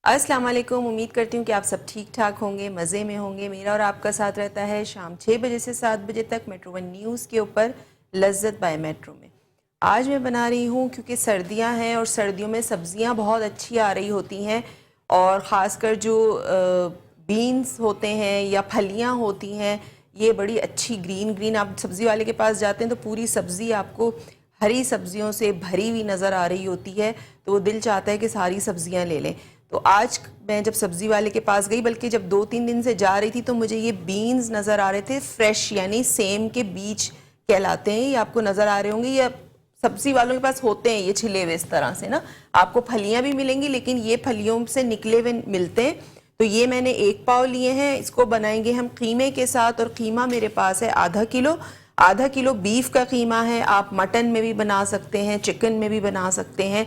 अस्सलाम वालेकुम। उम्मीद करती हूँ कि आप सब ठीक ठाक होंगे, मज़े में होंगे। मेरा और आपका साथ रहता है शाम 6 बजे से 7 बजे तक मेट्रो वन न्यूज़ के ऊपर लज्जत बाय मेट्रो में। आज मैं बना रही हूँ क्योंकि सर्दियाँ हैं और सर्दियों में सब्ज़ियाँ बहुत अच्छी आ रही होती हैं और ख़ासकर जो बीन्स होते हैं या फलियाँ होती हैं, ये बड़ी अच्छी ग्रीन ग्रीन, आप सब्ज़ी वाले के पास जाते हैं तो पूरी सब्ज़ी आपको हरी सब्जियों से भरी हुई नज़र आ रही होती है, तो वो दिल चाहता है कि सारी सब्जियां ले लें। तो आज मैं जब सब्ज़ी वाले के पास गई, बल्कि जब 2-3 दिन से जा रही थी, तो मुझे ये बीन्स नज़र आ रहे थे फ्रेश, यानी सेम के बीज कहलाते हैं, ये आपको नज़र आ रहे होंगे। या सब्ज़ी वालों के पास होते हैं ये छिले हुए इस तरह से ना, आपको फलियां भी मिलेंगी लेकिन ये फलियों से निकले हुए मिलते हैं। तो ये मैंने 1 पाव लिए हैं, इसको बनाएंगे हम कीमे के साथ। और कीमा मेरे पास है आधा किलो बीफ का कीमा है। आप मटन में भी बना सकते हैं, चिकन में भी बना सकते हैं,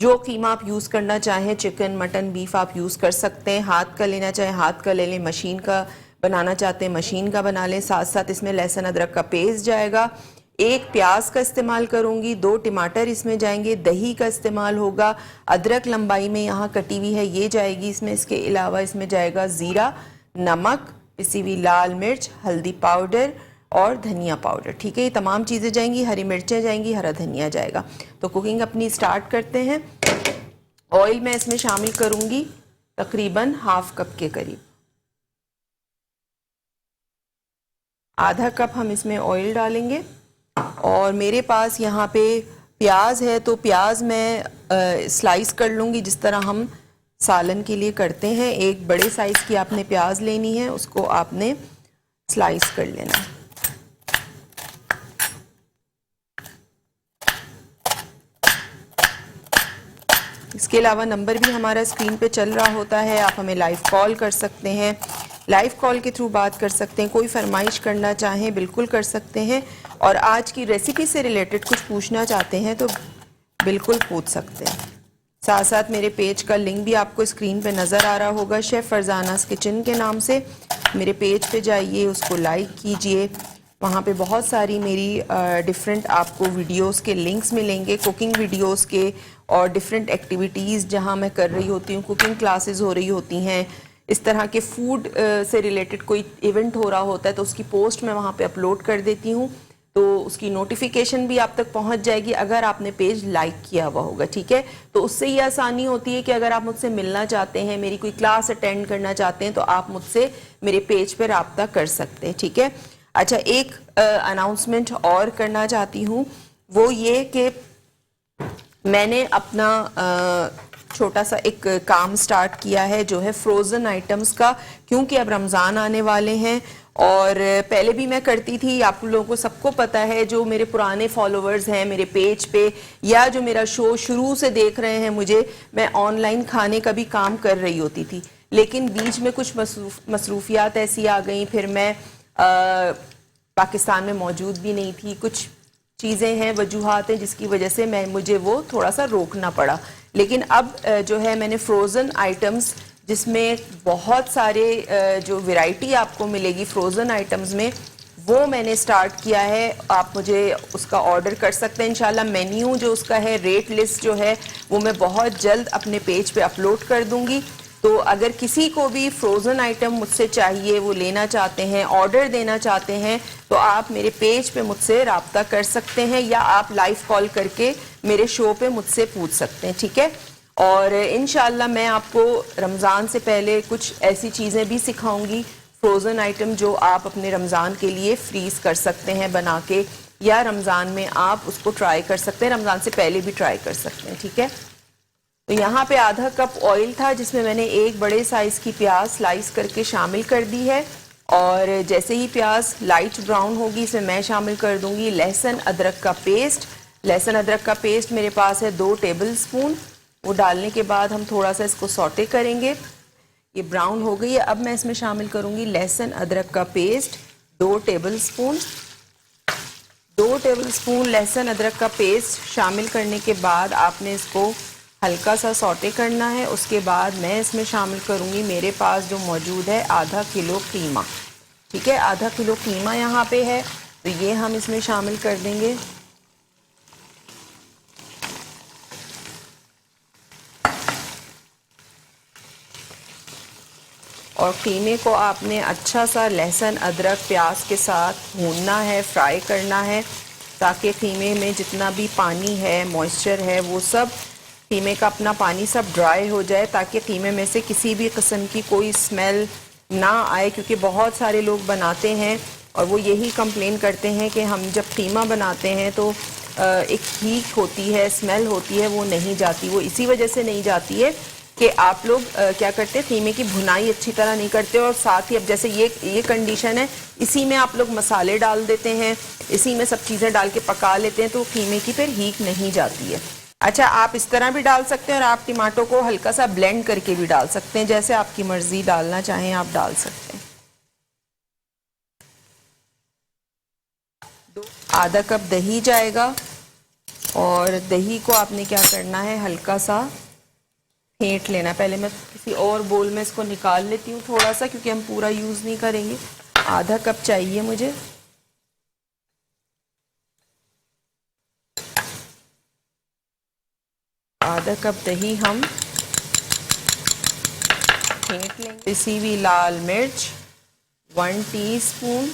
जो कीमा आप यूज़ करना चाहें, चिकन मटन बीफ आप यूज़ कर सकते हैं। हाथ का लेना चाहें हाथ का ले लें, मशीन का बनाना चाहते हैं मशीन का बना लें। साथ साथ इसमें लहसुन अदरक का पेस्ट जाएगा, 1 प्याज का इस्तेमाल करूंगी, 2 टमाटर इसमें जाएंगे, दही का इस्तेमाल होगा, अदरक लंबाई में यहाँ कटी हुई है ये जाएगी इसमें। इसके अलावा इसमें जाएगा ज़ीरा, नमक, पिसी हुई लाल मिर्च, हल्दी पाउडर और धनिया पाउडर। ठीक है, ये तमाम चीज़ें जाएंगी, हरी मिर्चें जाएंगी, हरा धनिया जाएगा। तो कुकिंग अपनी स्टार्ट करते हैं। ऑयल मैं इसमें शामिल करूंगी तकरीबन ½ कप के करीब, ½ कप हम इसमें ऑयल डालेंगे। और मेरे पास यहाँ पे प्याज है, तो प्याज मैं स्लाइस कर लूँगी जिस तरह हम सालन के लिए करते हैं। एक बड़े साइज़ की आपने प्याज लेनी है, उसको आपने स्लाइस कर लेना है। इसके अलावा नंबर भी हमारा स्क्रीन पे चल रहा होता है, आप हमें लाइव कॉल कर सकते हैं, लाइव कॉल के थ्रू बात कर सकते हैं। कोई फरमाइश करना चाहें बिल्कुल कर सकते हैं, और आज की रेसिपी से रिलेटेड कुछ पूछना चाहते हैं तो बिल्कुल पूछ सकते हैं। साथ साथ मेरे पेज का लिंक भी आपको स्क्रीन पे नज़र आ रहा होगा, शेफ़ फरजानास किचन के नाम से। मेरे पेज पे जाइए, उसको लाइक कीजिए, वहाँ पे बहुत सारी मेरी डिफरेंट आपको वीडियोस के लिंक्स मिलेंगे, कुकिंग वीडियोस के और डिफरेंट एक्टिविटीज़ जहाँ मैं कर रही होती हूँ, कुकिंग क्लासेस हो रही होती हैं, इस तरह के फूड से रिलेटेड कोई इवेंट हो रहा होता है तो उसकी पोस्ट मैं वहाँ पे अपलोड कर देती हूँ, तो उसकी नोटिफिकेशन भी आप तक पहुँच जाएगी अगर आपने पेज लाइक किया हुआ होगा। ठीक है, तो उससे ये आसानी होती है कि अगर आप मुझसे मिलना चाहते हैं, मेरी कोई क्लास अटेंड करना चाहते हैं, तो आप मुझसे मेरे पेज पर रब्ता कर सकते हैं। ठीक है, अच्छा, एक अनाउंसमेंट और करना चाहती हूँ, वो ये कि मैंने अपना छोटा सा एक काम स्टार्ट किया है जो है फ्रोज़न आइटम्स का, क्योंकि अब रमज़ान आने वाले हैं। और पहले भी मैं करती थी, आप लोगों को सबको पता है, जो मेरे पुराने फॉलोअर्स हैं मेरे पेज पे या जो मेरा शो शुरू से देख रहे हैं मुझे, मैं ऑनलाइन खाने का भी काम कर रही होती थी, लेकिन बीच में कुछ मसरूफियात ऐसी आ गई, फिर मैं पाकिस्तान में मौजूद भी नहीं थी, कुछ चीज़ें हैं, वजूहात हैं जिसकी वजह से मुझे वो थोड़ा सा रोकना पड़ा। लेकिन अब जो है मैंने फ्रोज़न आइटम्स, जिसमें बहुत सारे जो वैरायटी आपको मिलेगी फ्रोज़न आइटम्स में, वो मैंने स्टार्ट किया है। आप मुझे उसका ऑर्डर कर सकते हैं इंशाल्लाह। मेन्यू जो उसका है, रेट लिस्ट जो है, वो मैं बहुत जल्द अपने पेज पे अपलोड कर दूंगी। तो अगर किसी को भी फ्रोज़न आइटम मुझसे चाहिए, वो लेना चाहते हैं, ऑर्डर देना चाहते हैं, तो आप मेरे पेज पे मुझसे रब्ता कर सकते हैं, या आप लाइव कॉल करके मेरे शो पे मुझसे पूछ सकते हैं। ठीक है, और इंशाल्लाह मैं आपको रमज़ान से पहले कुछ ऐसी चीज़ें भी सिखाऊंगी, फ्रोज़न आइटम जो आप अपने रमज़ान के लिए फ्रीज़ कर सकते हैं बना के, या रमज़ान में आप उसको ट्राई कर सकते हैं, रमज़ान से पहले भी ट्राई कर सकते हैं। ठीक है, तो यहाँ पे ½ कप ऑयल था जिसमें मैंने एक बड़े साइज़ की प्याज स्लाइस करके शामिल कर दी है। और जैसे ही प्याज लाइट ब्राउन होगी, इसमें मैं शामिल कर दूंगी लहसुन अदरक का पेस्ट। लहसुन अदरक का पेस्ट मेरे पास है 2 टेबल स्पून। वो डालने के बाद हम थोड़ा सा इसको सौटे करेंगे। ये ब्राउन हो गई है, अब मैं इसमें शामिल करूंगी लहसुन अदरक का paste 2 table spoon. 2 table spoon लहसुन अदरक का पेस्ट शामिल करने के बाद आपने इसको हल्का सा सौटे करना है। उसके बाद मैं इसमें शामिल करूंगी, मेरे पास जो मौजूद है ½ किलो कीमा। ठीक है, ½ किलो कीमा यहाँ पे है, तो ये हम इसमें शामिल कर देंगे। और कीमे को आपने अच्छा सा लहसुन अदरक प्याज के साथ भूनना है, फ्राई करना है, ताकि कीमे में जितना भी पानी है, मॉइस्चर है, वो सब कीमे का अपना पानी सब ड्राई हो जाए, ताकि कीमे में से किसी भी किस्म की कोई स्मेल ना आए। क्योंकि बहुत सारे लोग बनाते हैं और वो यही कंप्लेन करते हैं कि हम जब कीमा बनाते हैं तो एक हीट होती है, स्मेल होती है, वो नहीं जाती। वो इसी वजह से नहीं जाती है कि आप लोग क्या करते हैं, कीमे की भुनाई अच्छी तरह नहीं करते। और साथ ही अब जैसे ये कंडीशन है, इसी में आप लोग मसाले डाल देते हैं, इसी में सब चीज़ें डाल के पका लेते हैं, तो कीमे की फिर हीट नहीं जाती है। अच्छा, आप इस तरह भी डाल सकते हैं और आप टमाटो को हल्का सा ब्लेंड करके भी डाल सकते हैं, जैसे आपकी मर्जी डालना चाहें आप डाल सकते हैं। आधा कप दही जाएगा और दही को आपने क्या करना है, हल्का सा फेंट लेना। पहले मैं किसी और बोल में इसको निकाल लेती हूँ थोड़ा सा, क्योंकि हम पूरा यूज़ नहीं करेंगे। आधा कप चाहिए मुझे। आधा कप दही हम फेंट लेंगे। पिसी हुई लाल मिर्च 1 टीस्पून,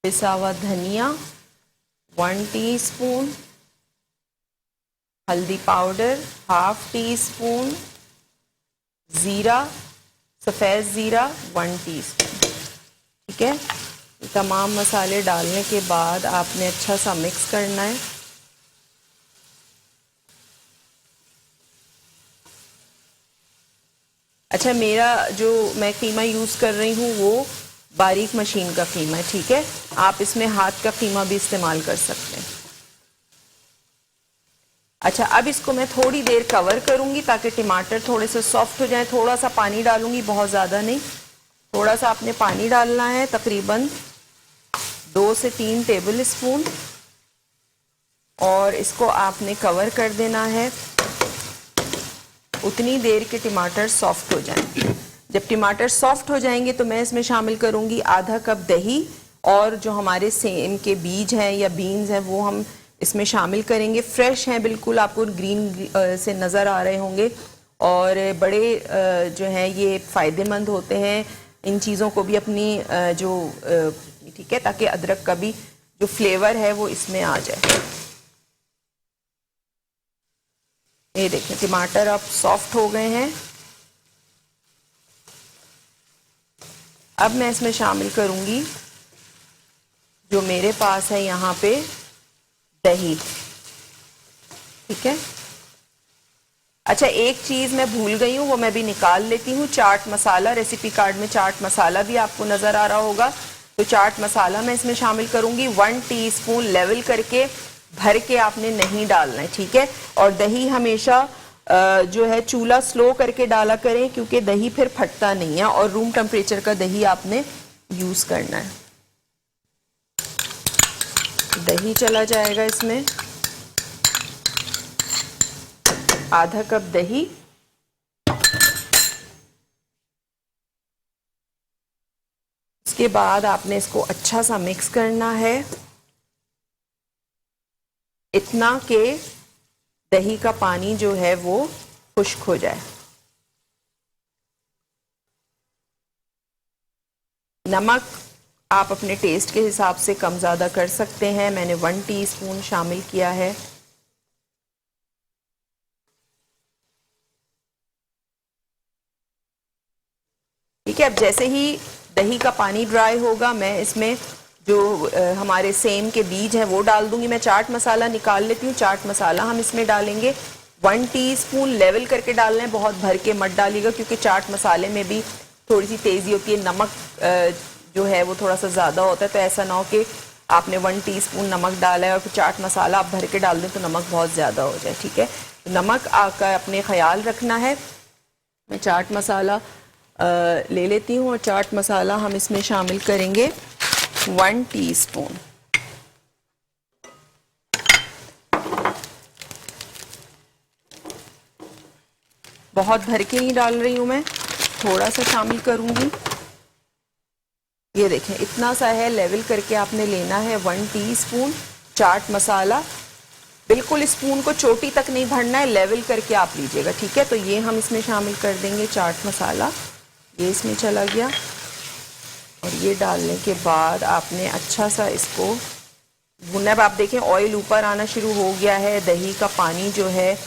पिसा हुआ धनिया 1 टीस्पून, हल्दी पाउडर 1/2 टीस्पून, ज़ीरा, सफ़ेद ज़ीरा 1 टीस्पून। ठीक है, तमाम मसाले डालने के बाद आपने अच्छा सा मिक्स करना है। अच्छा, मेरा जो मैं कीमा यूज़ कर रही हूँ वो बारीक मशीन का कीमा है। ठीक है, आप इसमें हाथ का कीमा भी इस्तेमाल कर सकते हैं। अच्छा, अब इसको मैं थोड़ी देर कवर करूँगी ताकि टमाटर थोड़े से सॉफ्ट हो जाए। थोड़ा सा पानी डालूँगी, बहुत ज़्यादा नहीं, थोड़ा सा आपने पानी डालना है, तकरीबन 2 से 3 टेबल स्पून, और इसको आपने कवर कर देना है उतनी देर के टमाटर सॉफ्ट हो जाएं। जब टमाटर सॉफ्ट हो जाएंगे तो मैं इसमें शामिल करूँगी आधा कप दही, और जो हमारे सेम के बीज हैं या बीन्स हैं वो हम इसमें शामिल करेंगे। फ्रेश हैं बिल्कुल, आपको ग्रीन से नज़र आ रहे होंगे, और बड़े जो हैं ये फ़ायदेमंद होते हैं। इन चीज़ों को भी अपनी जो ठीक है, ताकि अदरक का भी जो फ्लेवर है वो इसमें आ जाए। ये देखें, टमाटर अब सॉफ्ट हो गए हैं। अब मैं इसमें शामिल करूँगी जो मेरे पास है यहाँ पे दही। ठीक है। अच्छा, एक चीज़ मैं भूल गई हूँ, वो मैं भी निकाल लेती हूँ। चाट मसाला, रेसिपी कार्ड में चाट मसाला भी आपको नज़र आ रहा होगा, तो चाट मसाला मैं इसमें शामिल करूँगी। 1 टीस्पून लेवल करके भर के आपने नहीं डालना है। ठीक है। और दही हमेशा जो है चूल्हा स्लो करके डाला करें, क्योंकि दही फिर फटता नहीं है, और रूम टेम्परेचर का दही आपने यूज़ करना है। दही चला जाएगा इसमें, आधा कप दही। इसके बाद आपने इसको अच्छा सा मिक्स करना है, इतना कि दही का पानी जो है वो खुश्क हो जाए। नमक आप अपने टेस्ट के हिसाब से कम ज़्यादा कर सकते हैं। मैंने 1 टीस्पून शामिल किया है। ठीक है। अब जैसे ही दही का पानी ड्राई होगा, मैं इसमें जो हमारे सेम के बीज हैं वो डाल दूंगी। मैं चाट मसाला निकाल लेती हूँ। चाट मसाला हम इसमें डालेंगे 1 टीस्पून, लेवल करके डालना है, बहुत भर के मत डालिएगा, क्योंकि चाट मसाले में भी थोड़ी सी तेज़ी होती है। नमक जो है वो थोड़ा सा ज़्यादा होता है, तो ऐसा ना हो कि आपने 1 टीस्पून नमक डाला है और फिर चाट मसाला आप भर के डाल दें तो नमक बहुत ज़्यादा हो जाए। ठीक है। तो नमक का अपने ख्याल रखना है। मैं चाट मसाला ले लेती हूँ, और चाट मसाला हम इसमें शामिल करेंगे 1 टीस्पून। बहुत भर के नहीं डाल रही हूँ मैं, थोड़ा सा शामिल करूँगी। ये देखें, इतना सा है, लेवल करके आपने लेना है 1 टीस्पून चाट मसाला। बिल्कुल स्पून को चोटी तक नहीं भरना है, लेवल करके आप लीजिएगा। ठीक है। तो ये हम इसमें शामिल कर देंगे चाट मसाला ये इसमें चला गया। और ये डालने के बाद आपने अच्छा सा इसको भुना। अब आप देखें ऑयल ऊपर आना शुरू हो गया है, दही का पानी जो है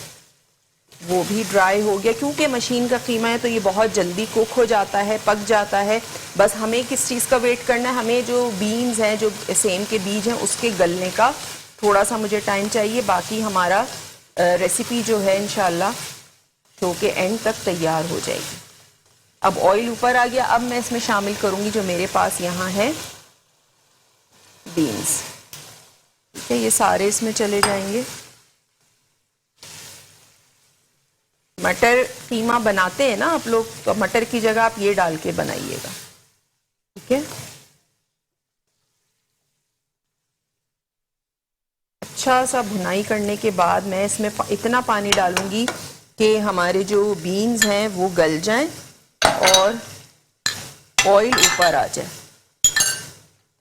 वो भी ड्राई हो गया। क्योंकि मशीन का कीमा है तो ये बहुत जल्दी कुक हो जाता है, पक जाता है। बस हमें किस चीज़ का वेट करना है, हमें जो बीन्स हैं, जो सेम के बीज हैं, उसके गलने का थोड़ा सा मुझे टाइम चाहिए। बाकी हमारा रेसिपी जो है इंशाल्लाह शो के एंड तक तैयार हो जाएगी। अब ऑयल ऊपर आ गया। अब मैं इसमें शामिल करूँगी जो मेरे पास यहाँ है बीन्स। ठीक है, ये सारे इसमें चले जाएंगे। मटर कीमा बनाते हैं ना आप लोग, तो मटर की जगह आप ये डाल के बनाइएगा। ठीक है, अच्छा सा भुनाई करने के बाद मैं इसमें इतना पानी डालूंगी कि हमारे जो बीन्स हैं वो गल जाएं और ऑयल ऊपर आ जाए।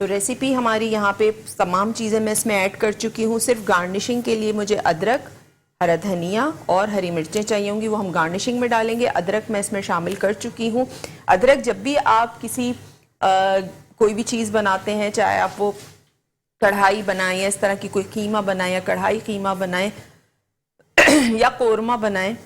तो रेसिपी हमारी यहाँ पे तमाम चीज़ें मैं इसमें ऐड कर चुकी हूँ। सिर्फ गार्निशिंग के लिए मुझे अदरक, हरा धनिया और हरी मिर्चें चाहिए होंगी, वो हम गार्निशिंग में डालेंगे। अदरक मैं इसमें शामिल कर चुकी हूँ। अदरक जब भी आप किसी कोई भी चीज़ बनाते हैं, चाहे आप वो कढ़ाई बनाएं या इस तरह की कोई कीमा बनाएं या कढ़ाई कीमा बनाएं या कोरमा बनाएं,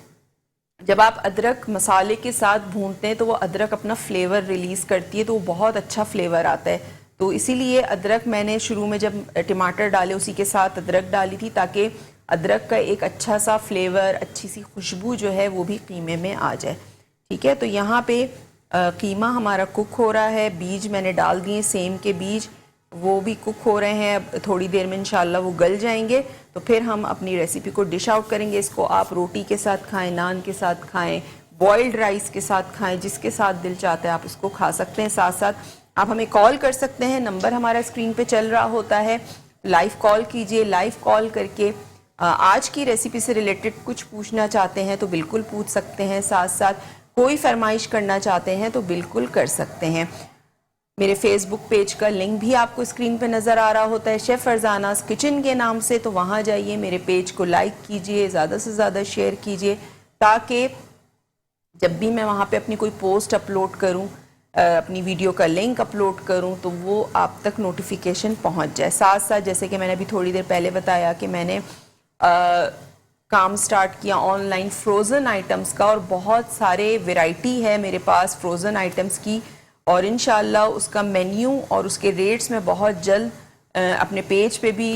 जब आप अदरक मसाले के साथ भूनते हैं तो वो अदरक अपना फ्लेवर रिलीज़ करती है, तो वो बहुत अच्छा फ्लेवर आता है। तो इसीलिए अदरक मैंने शुरू में जब टमाटर डाले उसी के साथ अदरक डाली थी, ताकि अदरक का एक अच्छा सा फ्लेवर, अच्छी सी खुशबू जो है वो भी कीमे में आ जाए। ठीक है, तो यहाँ पे कीमा हमारा कुक हो रहा है। बीज मैंने डाल दिए, सेम के बीज, वो भी कुक हो रहे हैं। अब थोड़ी देर में इंशाल्लाह वो गल जाएंगे, तो फिर हम अपनी रेसिपी को डिश आउट करेंगे। इसको आप रोटी के साथ खाएं, नान के साथ खाएं, बॉइल्ड राइस के साथ खाएं, जिसके साथ दिल चाहता है आप उसको खा सकते हैं। साथ साथ आप हमें कॉल कर सकते हैं, नंबर हमारा स्क्रीन पे चल रहा होता है। लाइव कॉल कीजिए। लाइव कॉल करके आज की रेसिपी से रिलेटेड कुछ पूछना चाहते हैं तो बिल्कुल पूछ सकते हैं। साथ साथ कोई फरमाइश करना चाहते हैं तो बिल्कुल कर सकते हैं। मेरे फेसबुक पेज का लिंक भी आपको स्क्रीन पे नज़र आ रहा होता है, शेफ़ फरजानास किचन के नाम से। तो वहाँ जाइए, मेरे पेज को लाइक कीजिए, ज़्यादा से ज़्यादा शेयर कीजिए, ताकि जब भी मैं वहाँ पे अपनी कोई पोस्ट अपलोड करूँ, अपनी वीडियो का लिंक अपलोड करूँ, तो वो आप तक नोटिफिकेशन पहुँच जाए। साथ साथ जैसे कि मैंने अभी थोड़ी देर पहले बताया कि मैंने काम स्टार्ट किया ऑनलाइन फ्रोज़न आइटम्स का, और बहुत सारे वैरायटी है मेरे पास फ्रोज़न आइटम्स की, और इंशाल्लाह उसका मेन्यू और उसके रेट्स मैं बहुत जल्द अपने पेज पे भी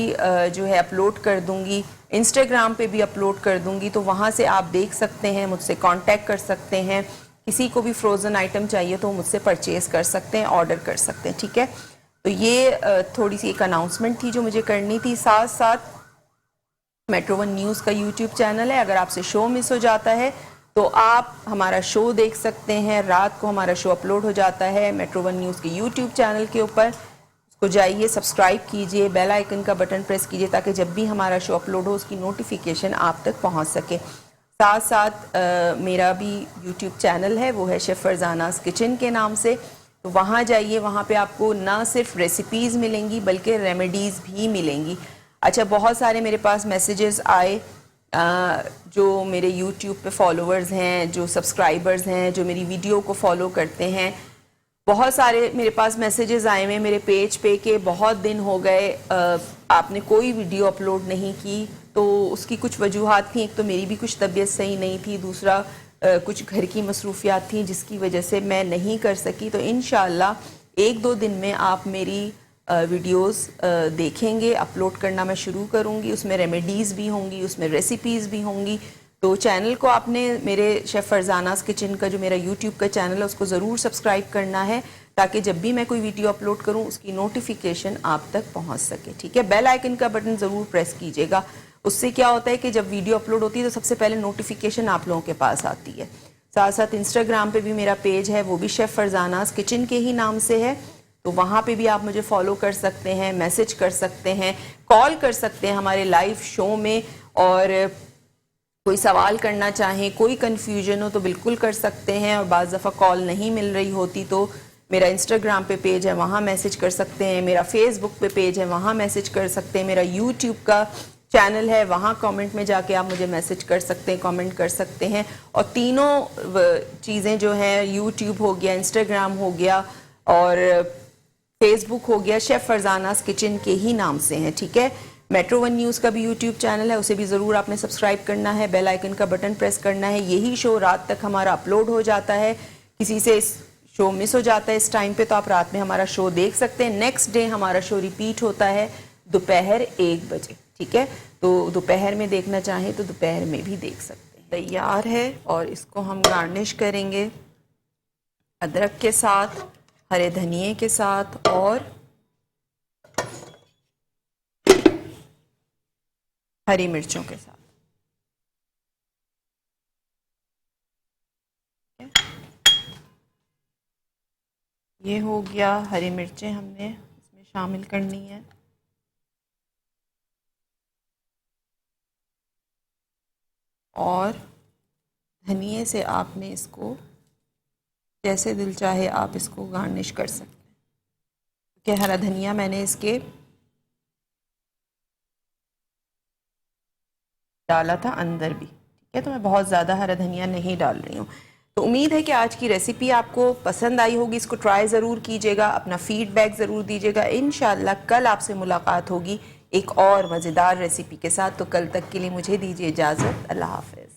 जो है अपलोड कर दूंगी, इंस्टाग्राम पे भी अपलोड कर दूंगी। तो वहाँ से आप देख सकते हैं, मुझसे कांटेक्ट कर सकते हैं। किसी को भी फ्रोज़न आइटम चाहिए तो मुझसे परचेज़ कर सकते हैं, ऑर्डर कर सकते हैं। ठीक है, तो ये थोड़ी सी एक अनाउंसमेंट थी जो मुझे करनी थी। साथ साथ मेट्रो वन न्यूज़ का यूट्यूब चैनल है, अगर आपसे शो मिस हो जाता है तो आप हमारा शो देख सकते हैं। रात को हमारा शो अपलोड हो जाता है मेट्रो वन न्यूज़ के यूट्यूब चैनल के ऊपर। उसको जाइए, सब्सक्राइब कीजिए, बेल आइकन का बटन प्रेस कीजिए, ताकि जब भी हमारा शो अपलोड हो उसकी नोटिफिकेशन आप तक पहुंच सके। साथ साथ मेरा भी यूट्यूब चैनल है, वो है शेफ़ फरजानास किचन के नाम से। तो वहाँ जाइए, वहाँ पे आपको ना सिर्फ रेसिपीज़ मिलेंगी बल्कि रेमेडीज़ भी मिलेंगी। अच्छा, बहुत सारे मेरे पास मैसेजेस आए, जो मेरे यूट्यूब पे फॉलोअर्स हैं, जो सब्सक्राइबर्स हैं, जो मेरी वीडियो को फॉलो करते हैं, बहुत सारे मेरे पास मैसेजेस आए हुए मेरे पेज पे कि बहुत दिन हो गए आपने कोई वीडियो अपलोड नहीं की। तो उसकी कुछ वजूहात थी, एक तो मेरी भी कुछ तबीयत सही नहीं थी, दूसरा कुछ घर की मसरूफियात थी जिसकी वजह से मैं नहीं कर सकी। तो इंशाअल्लाह 1-2 दिन में आप मेरी वीडियोस देखेंगे, अपलोड करना मैं शुरू करूँगी। उसमें रेमेडीज़ भी होंगी, उसमें रेसिपीज़ भी होंगी। तो चैनल को आपने, मेरे शेफ़ फरजानास किचन का जो मेरा यूट्यूब का चैनल है, उसको ज़रूर सब्सक्राइब करना है, ताकि जब भी मैं कोई वीडियो अपलोड करूँ उसकी नोटिफिकेशन आप तक पहुँच सके। ठीक है, बेल आइकन का बटन ज़रूर प्रेस कीजिएगा। उससे क्या होता है कि जब वीडियो अपलोड होती है तो सबसे पहले नोटिफिकेशन आप लोगों के पास आती है। साथ साथ इंस्टाग्राम पे भी मेरा पेज है, वो भी शेफ़ फरजानास किचन के ही नाम से है। तो वहाँ पे भी आप मुझे फॉलो कर सकते हैं, मैसेज कर सकते हैं, कॉल कर सकते हैं हमारे लाइव शो में, और कोई सवाल करना चाहें, कोई कन्फ्यूजन हो तो बिल्कुल कर सकते हैं। और बाज़ दफ़ा कॉल नहीं मिल रही होती तो मेरा इंस्टाग्राम पे पेज है, वहाँ मैसेज कर सकते हैं। मेरा फेसबुक पे पेज है, वहाँ मैसेज कर सकते हैं। मेरा यूट्यूब का चैनल है, वहाँ कमेंट में जाके आप मुझे मैसेज कर सकते हैं, कमेंट कर सकते हैं। और तीनों चीज़ें जो हैं, यूट्यूब हो गया, इंस्टाग्राम हो गया और फेसबुक हो गया, शेफ़ फरजानास किचन के ही नाम से हैं, ठीक है। मेट्रो वन न्यूज़ का भी यूट्यूब चैनल है, उसे भी ज़रूर आपने सब्सक्राइब करना है, बेल आइकन का बटन प्रेस करना है। यही शो रात तक हमारा अपलोड हो जाता है। किसी से शो मिस हो जाता है इस टाइम पे तो आप रात में हमारा शो देख सकते हैं। नेक्स्ट डे हमारा शो रिपीट होता है दोपहर 1 बजे, ठीक है। तो दोपहर में देखना चाहें तो दोपहर में भी देख सकते हैं। तैयार है और इसको हम गार्निश करेंगे अदरक के साथ, हरे धनिए के साथ और हरी मिर्चों के साथ। ये हो गया, हरी मिर्चें हमने इसमें शामिल करनी है। और धनिए से आपने इसको जैसे दिल चाहे आप इसको गार्निश कर सकते हैं, क्योंकि हरा धनिया मैंने इसके डाला था अंदर भी, ठीक है। तो मैं बहुत ज़्यादा हरा धनिया नहीं डाल रही हूँ। तो उम्मीद है कि आज की रेसिपी आपको पसंद आई होगी। इसको ट्राई ज़रूर कीजिएगा, अपना फीडबैक ज़रूर दीजिएगा। इंशाल्लाह कल आपसे मुलाकात होगी एक और मज़ेदार रेसिपी के साथ। तो कल तक के लिए मुझे दीजिए इजाज़त। अल्लाह हाफ़िज़।